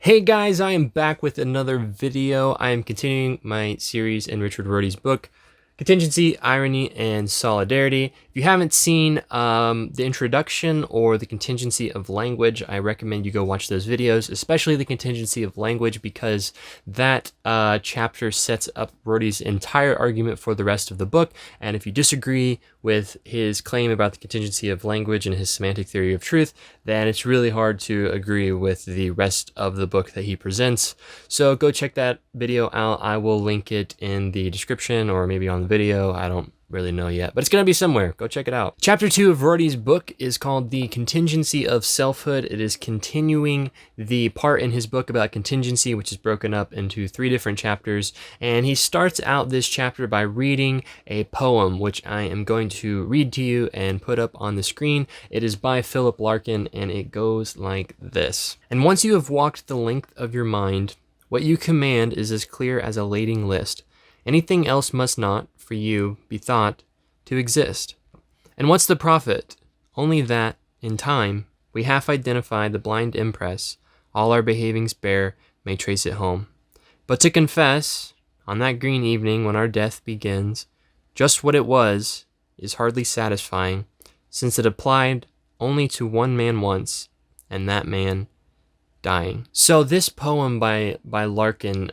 Hey guys, I am back with another video. I am continuing my series in Richard Rorty's book, Contingency, Irony, and Solidarity. If you haven't seen the introduction or the contingency of language, I recommend you go watch those videos, especially the contingency of language, because that chapter sets up Rorty's entire argument for the rest of the book. And if you disagree with his claim about the contingency of language and his semantic theory of truth, then it's really hard to agree with the rest of the book that he presents. So go check that video out. I will link it in the description or maybe on the video. I don't really know yet, but it's going to be somewhere. Go check it out. Chapter 2 of Rorty's book is called The Contingency of Self-Hood. It is continuing the part in his book about contingency, which is broken up into 3 different chapters. And he starts out this chapter by reading a poem, which I am going to read to you and put up on the screen. It is by Philip Larkin, and it goes like this. And once you have walked the length of your mind, what you command is as clear as a lading list. Anything else must not, for you, be thought to exist. And what's the profit? Only that, in time, we half identify the blind impress all our behavings bear may trace it home. But to confess, on that green evening when our death begins, just what it was is hardly satisfying, since it applied only to one man once, and that man dying. So this poem by Larkin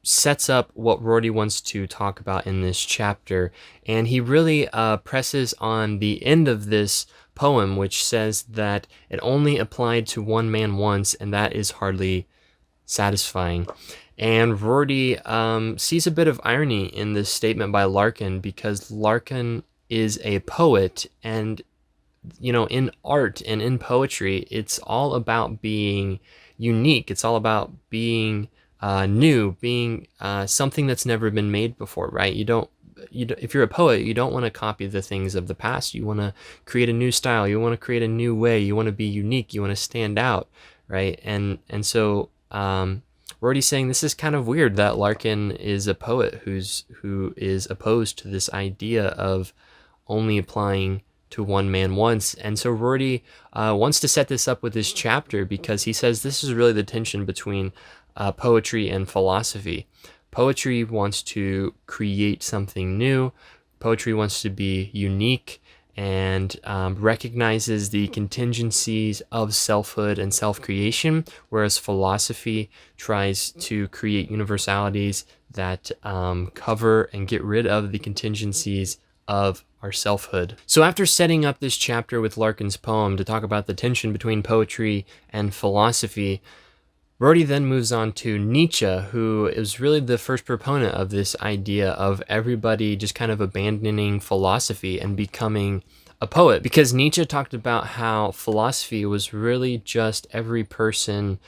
sets up what Rorty wants to talk about in this chapter, and he really presses on the end of this poem, which says that it only applied to one man once, and that is hardly satisfying. And Rorty sees a bit of irony in this statement by Larkin, because Larkin is a poet, and in art and in poetry, it's all about being unique. It's all about being new, being something that's never been made before, right? If you're a poet, you don't want to copy the things of the past. You want to create a new style. You want to create a new way. You want to be unique. You want to stand out, right? And so Rorty's saying this is kind of weird that Larkin is a poet who is opposed to this idea of only applying to one man once. And so Rorty wants to set this up with this chapter, because he says this is really the tension between poetry and philosophy. Poetry wants to create something new. Poetry wants to be unique and recognizes the contingencies of selfhood and self-creation, whereas philosophy tries to create universalities that cover and get rid of the contingencies of our selfhood. So after setting up this chapter with Larkin's poem to talk about the tension between poetry and philosophy, Rorty then moves on to Nietzsche, who is really the first proponent of this idea of everybody just kind of abandoning philosophy and becoming a poet, because Nietzsche talked about how philosophy was really just every person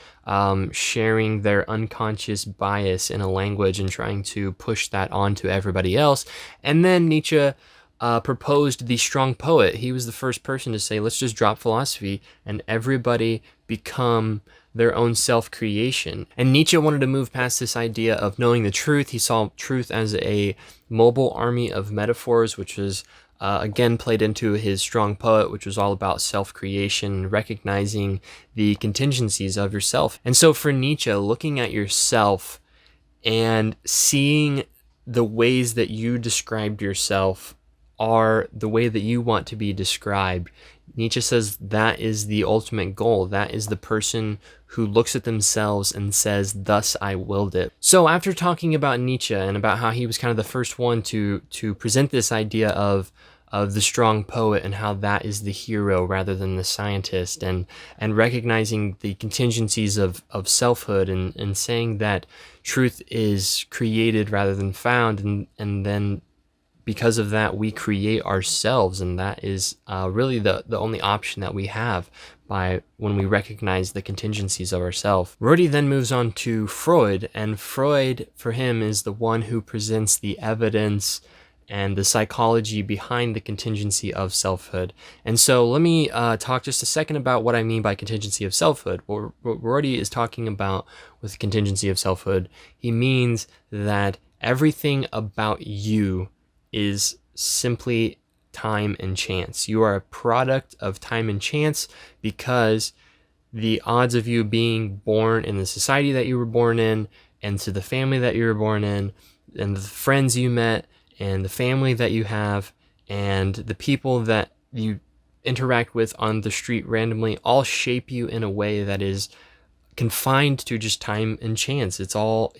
sharing their unconscious bias in a language and trying to push that onto everybody else. And then Nietzsche proposed the strong poet. He was the first person to say, let's just drop philosophy and everybody become their own self-creation. And Nietzsche wanted to move past this idea of knowing the truth. He saw truth as a mobile army of metaphors, which was again played into his strong poet, which was all about self-creation, recognizing the contingencies of yourself. And so for Nietzsche, looking at yourself and seeing the ways that you described yourself are the way that you want to be described, Nietzsche says that is the ultimate goal. That is the person who looks at themselves and says, thus I willed it. So after talking about Nietzsche and about how he was kind of the first one to present this idea of the strong poet and how that is the hero rather than the scientist, and recognizing the contingencies of selfhood, and saying that truth is created rather than found, and then because of that, we create ourselves, and that is really the only option that we have when we recognize the contingencies of ourselves. Rorty then moves on to Freud, and Freud, for him, is the one who presents the evidence and the psychology behind the contingency of selfhood. And so let me talk just a second about what I mean by contingency of selfhood. What Rorty is talking about with contingency of selfhood, he means that everything about you is simply time and chance. You are a product of time and chance, because the odds of you being born in the society that you were born in, and to the family that you were born in, and the friends you met, and the family that you have, and the people that you interact with on the street randomly all shape you in a way that is confined to just time and chance. It's all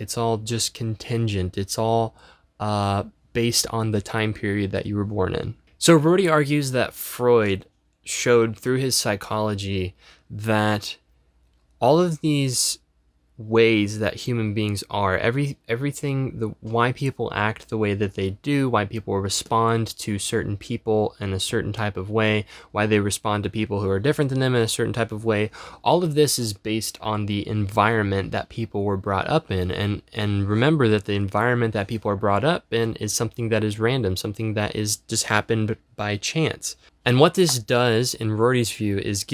just contingent. It's all based on the time period that you were born in. So Rorty argues that Freud showed through his psychology that all of these ways that human beings are, everything, why people act the way that they do, why people respond to certain people in a certain type of way, why they respond to people who are different than them in a certain type of way, all of this is based on the environment that people were brought up in. And remember that the environment that people are brought up in is something that is random, something that is just happened by chance. And what this does, in Rorty's view, is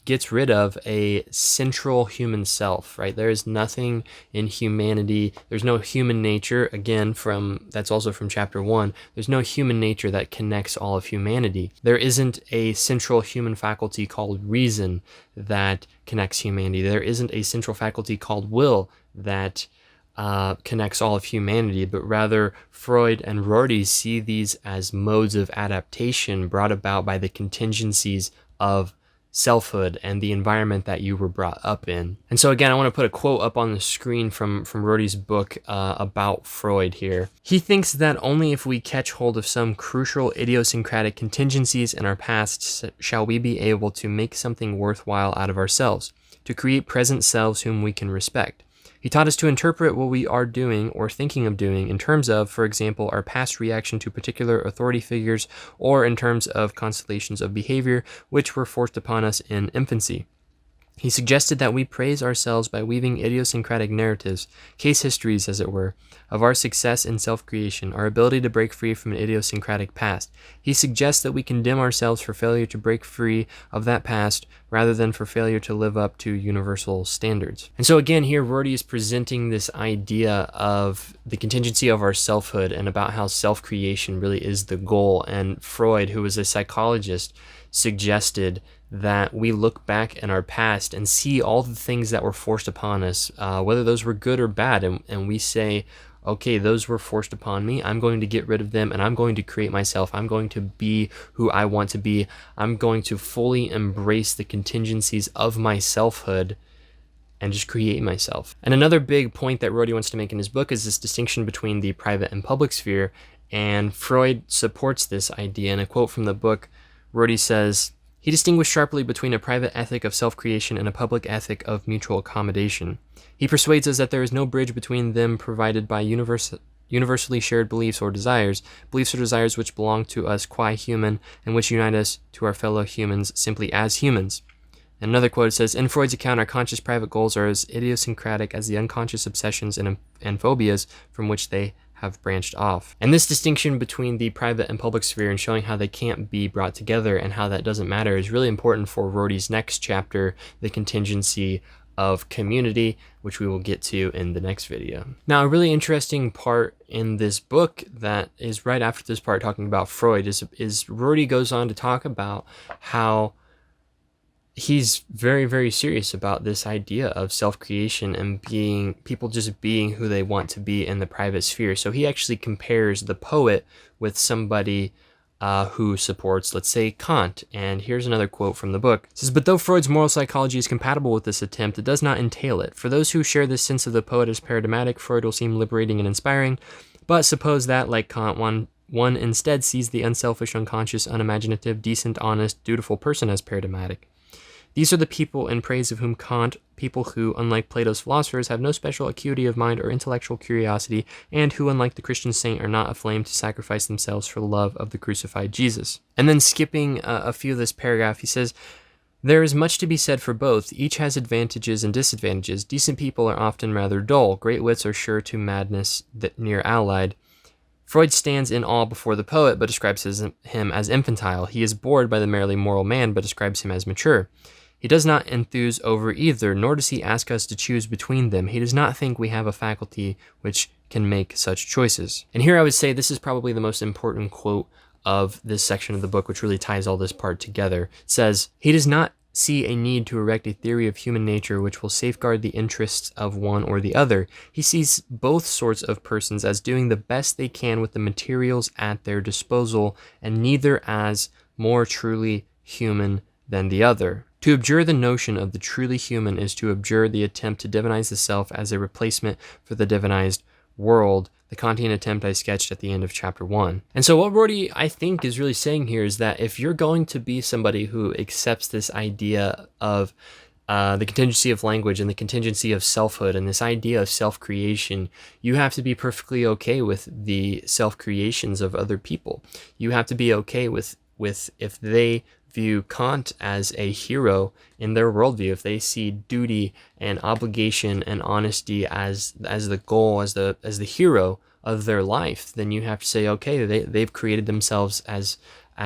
gets rid of a central human self, right? There is nothing in humanity. There's no human nature. Again, that's also from chapter 1. There's no human nature that connects all of humanity. There isn't a central human faculty called reason that connects humanity. There isn't a central faculty called will that connects all of humanity, but rather Freud and Rorty see these as modes of adaptation brought about by the contingencies of selfhood and the environment that you were brought up in. And so again, I want to put a quote up on the screen from Rorty's book about Freud here. He thinks that only if we catch hold of some crucial idiosyncratic contingencies in our past shall we be able to make something worthwhile out of ourselves, to create present selves whom we can respect. He taught us to interpret what we are doing or thinking of doing in terms of, for example, our past reaction to particular authority figures, or in terms of constellations of behavior which were forced upon us in infancy. He suggested that we praise ourselves by weaving idiosyncratic narratives, case histories as it were, of our success in self-creation, our ability to break free from an idiosyncratic past. He suggests that we condemn ourselves for failure to break free of that past rather than for failure to live up to universal standards. And so again, here Rorty is presenting this idea of the contingency of our selfhood and about how self-creation really is the goal. And Freud, who was a psychologist, suggested that we look back in our past and see all the things that were forced upon us, whether those were good or bad, and we say, okay, those were forced upon me. I'm going to get rid of them, and I'm going to create myself. I'm going to be who I want to be. I'm going to fully embrace the contingencies of my selfhood and just create myself. And another big point that Rorty wants to make in his book is this distinction between the private and public sphere, and Freud supports this idea. In a quote from the book, Rorty says, "He distinguished sharply between a private ethic of self-creation and a public ethic of mutual accommodation. He persuades us that there is no bridge between them provided by universally shared beliefs or desires which belong to us qua human and which unite us to our fellow humans simply as humans." And another quote says, "In Freud's account, our conscious private goals are as idiosyncratic as the unconscious obsessions and phobias from which they have branched off." And this distinction between the private and public sphere and showing how they can't be brought together and how that doesn't matter is really important for Rorty's next chapter, the contingency of community, which we will get to in the next video. Now, a really interesting part in this book that is right after this part talking about Freud is Rorty goes on to talk about how he's very, very serious about this idea of self-creation and people just being who they want to be in the private sphere. So he actually compares the poet with somebody who supports, let's say, Kant. And here's another quote from the book. It says, "But though Freud's moral psychology is compatible with this attempt, it does not entail it. For those who share this sense of the poet as paradigmatic, Freud will seem liberating and inspiring. But suppose that, like Kant, one instead sees the unselfish, unconscious, unimaginative, decent, honest, dutiful person as paradigmatic. These are the people in praise of whom Kant, people who, unlike Plato's philosophers, have no special acuity of mind or intellectual curiosity, and who, unlike the Christian saint, are not aflame to sacrifice themselves for the love of the crucified Jesus." And then skipping a few of this paragraph, he says, "There is much to be said for both. Each has advantages and disadvantages. Decent people are often rather dull. Great wits are sure to madness that near allied. Freud stands in awe before the poet, but describes him as infantile. He is bored by the merely moral man, but describes him as mature. He does not enthuse over either, nor does he ask us to choose between them. He does not think we have a faculty which can make such choices." And here I would say this is probably the most important quote of this section of the book, which really ties all this part together. It says, "He does not see a need to erect a theory of human nature which will safeguard the interests of one or the other. He sees both sorts of persons as doing the best they can with the materials at their disposal, and neither as more truly human than the other. To abjure the notion of the truly human is to abjure the attempt to divinize the self as a replacement for the divinized world, the Kantian attempt I sketched at the end of chapter 1. And so what Rorty, I think, is really saying here is that if you're going to be somebody who accepts this idea of the contingency of language and the contingency of selfhood and this idea of self-creation, you have to be perfectly okay with the self-creations of other people. You have to be okay with if they view Kant as a hero in their worldview, if they see duty and obligation and honesty as the goal, as the hero of their life, then you have to say, okay, they've created themselves as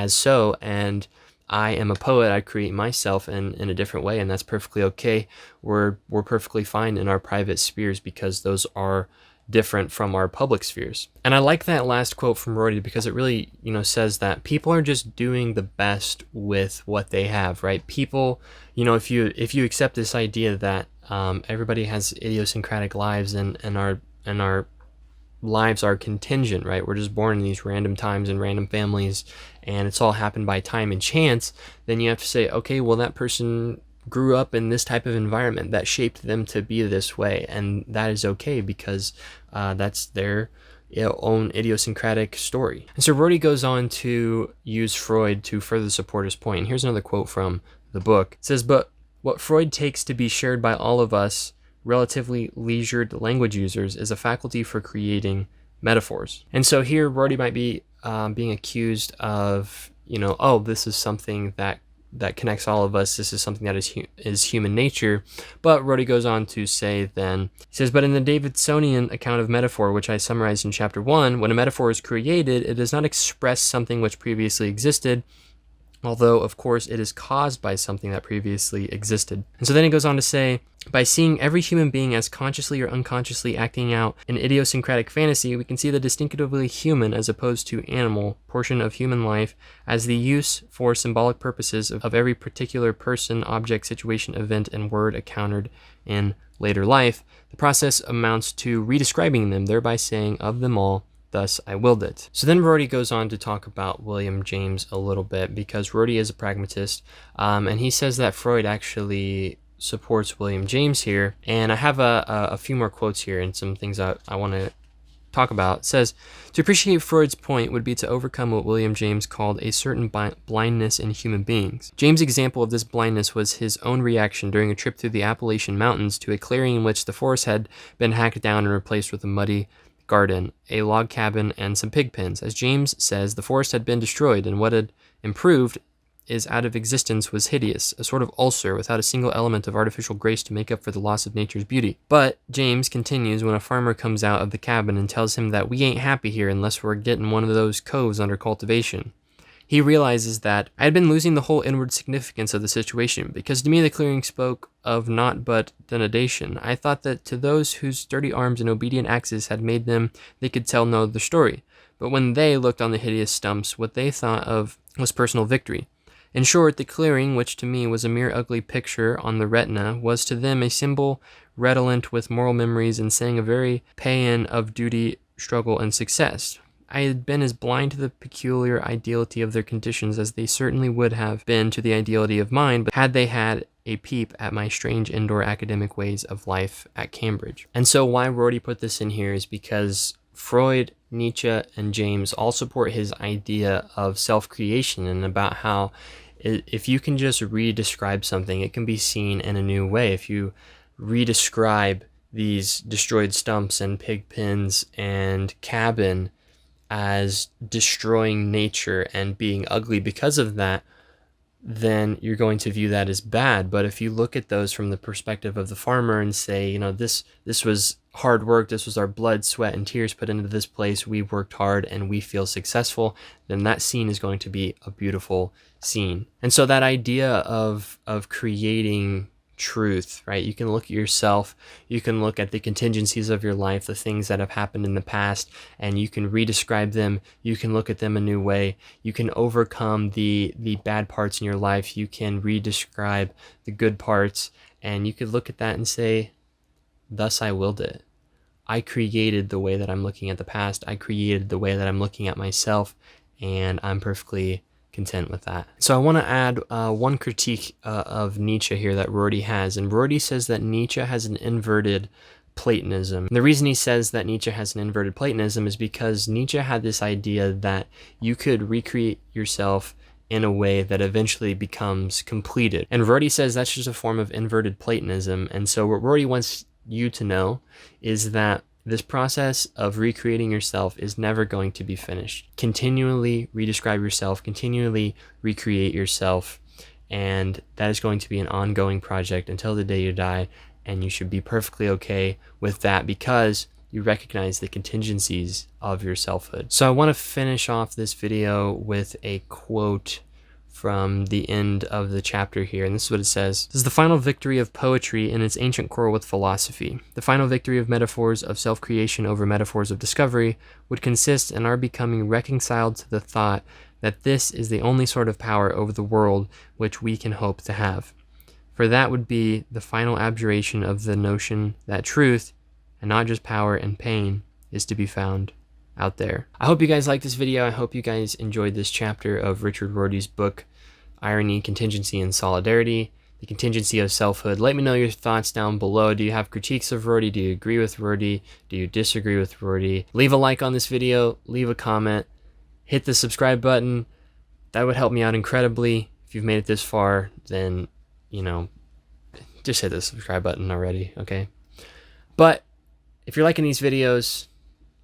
so, and I am a poet. I create myself in a different way, and that's perfectly okay. We're perfectly fine in our private spheres because those are different from our public spheres. And I like that last quote from Rorty because it really, says that people are just doing the best with what they have, right? People, if you accept this idea that everybody has idiosyncratic lives and our lives are contingent, right? We're just born in these random times and random families, and it's all happened by time and chance. Then you have to say, okay, well, that person grew up in this type of environment that shaped them to be this way, and that is okay because that's their own idiosyncratic story. And so Rorty goes on to use Freud to further support his point. And here's another quote from the book. It says, "But what Freud takes to be shared by all of us relatively leisured language users is a faculty for creating metaphors." And so here Rorty might be being accused of, oh, this is something that connects all of us. This is something that is human nature. But Rorty goes on to say then, he says, "But in the Davidsonian account of metaphor, which I summarized in chapter 1, when a metaphor is created, it does not express something which previously existed, although, of course, it is caused by something that previously existed." And so then he goes on to say, "By seeing every human being as consciously or unconsciously acting out an idiosyncratic fantasy, we can see the distinctively human as opposed to animal portion of human life as the use for symbolic purposes of every particular person, object, situation, event, and word encountered in later life. The process amounts to redescribing them, thereby saying of them all, thus I willed it." So then Rorty goes on to talk about William James a little bit because Rorty is a pragmatist, and he says that Freud actually supports William James here. And I have a few more quotes here and some things I want to talk about. It says, "To appreciate Freud's point would be to overcome what William James called a certain blindness in human beings. James' example of this blindness was his own reaction during a trip through the Appalachian Mountains to a clearing in which the forest had been hacked down and replaced with a muddy garden, a log cabin, and some pig pens. As James says, the forest had been destroyed, and what had improved is out of existence was hideous, a sort of ulcer without a single element of artificial grace to make up for the loss of nature's beauty. But," James continues, "when a farmer comes out of the cabin and tells him that we ain't happy here unless we're getting one of those coves under cultivation, he realizes that I had been losing the whole inward significance of the situation, because to me the clearing spoke of naught but denudation. I thought that to those whose sturdy arms and obedient axes had made them, they could tell no other story. But when they looked on the hideous stumps, what they thought of was personal victory. In short, the clearing, which to me was a mere ugly picture on the retina, was to them a symbol redolent with moral memories and saying a very paean of duty, struggle, and success. I had been as blind to the peculiar ideality of their conditions as they certainly would have been to the ideality of mine, but had they had a peep at my strange indoor academic ways of life at Cambridge." And so why Rorty put this in here is because Freud, Nietzsche, and James all support his idea of self-creation and about how if you can just re-describe something, it can be seen in a new way. If you re-describe these destroyed stumps and pig pens and cabin as destroying nature and being ugly because of that, then you're going to view that as bad. But if you look at those from the perspective of the farmer and say, this was hard work, this was our blood, sweat, and tears put into this place, we worked hard and we feel successful, then that scene is going to be a beautiful scene. And so that idea of creating truth, right? You can look at yourself, you can look at the contingencies of your life, the things that have happened in the past, and you can redescribe them. You can look at them a new way. You can overcome the bad parts in your life. You can redescribe the good parts, and you could look at that and say, thus I willed it. I created the way that I'm looking at the past. I created the way that I'm looking at myself, and I'm perfectly content with that. So I want to add one critique of Nietzsche here that Rorty has. And Rorty says that Nietzsche has an inverted Platonism. And the reason he says that Nietzsche has an inverted Platonism is because Nietzsche had this idea that you could recreate yourself in a way that eventually becomes completed. And Rorty says that's just a form of inverted Platonism. And so what Rorty wants you to know is that this process of recreating yourself is never going to be finished. Continually redescribe yourself, continually recreate yourself, and that is going to be an ongoing project until the day you die, and you should be perfectly okay with that because you recognize the contingencies of your selfhood. So I want to finish off this video with a quote from the end of the chapter here, and this is what it says. This is the final victory of poetry in its ancient quarrel with philosophy. The final victory of metaphors of self-creation over metaphors of discovery would consist in our becoming reconciled to the thought that this is the only sort of power over the world which we can hope to have. For that would be the final abjuration of the notion that truth, and not just power and pain, is to be found out there. I hope you guys liked this video. I hope you guys enjoyed this chapter of Richard Rorty's book, Irony, Contingency, and Solidarity, the Contingency of Self-Hood. Let me know your thoughts down below. Do you have critiques of Rorty? Do you agree with Rorty? Do you disagree with Rorty? Leave a like on this video, leave a comment, hit the subscribe button. That would help me out incredibly. If you've made it this far, then, just hit the subscribe button already, okay? But if you're liking these videos,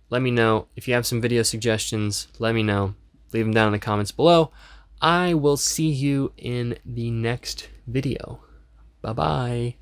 let me know. If you have some video suggestions, let me know. Leave them down in the comments below. I will see you in the next video. Bye-bye.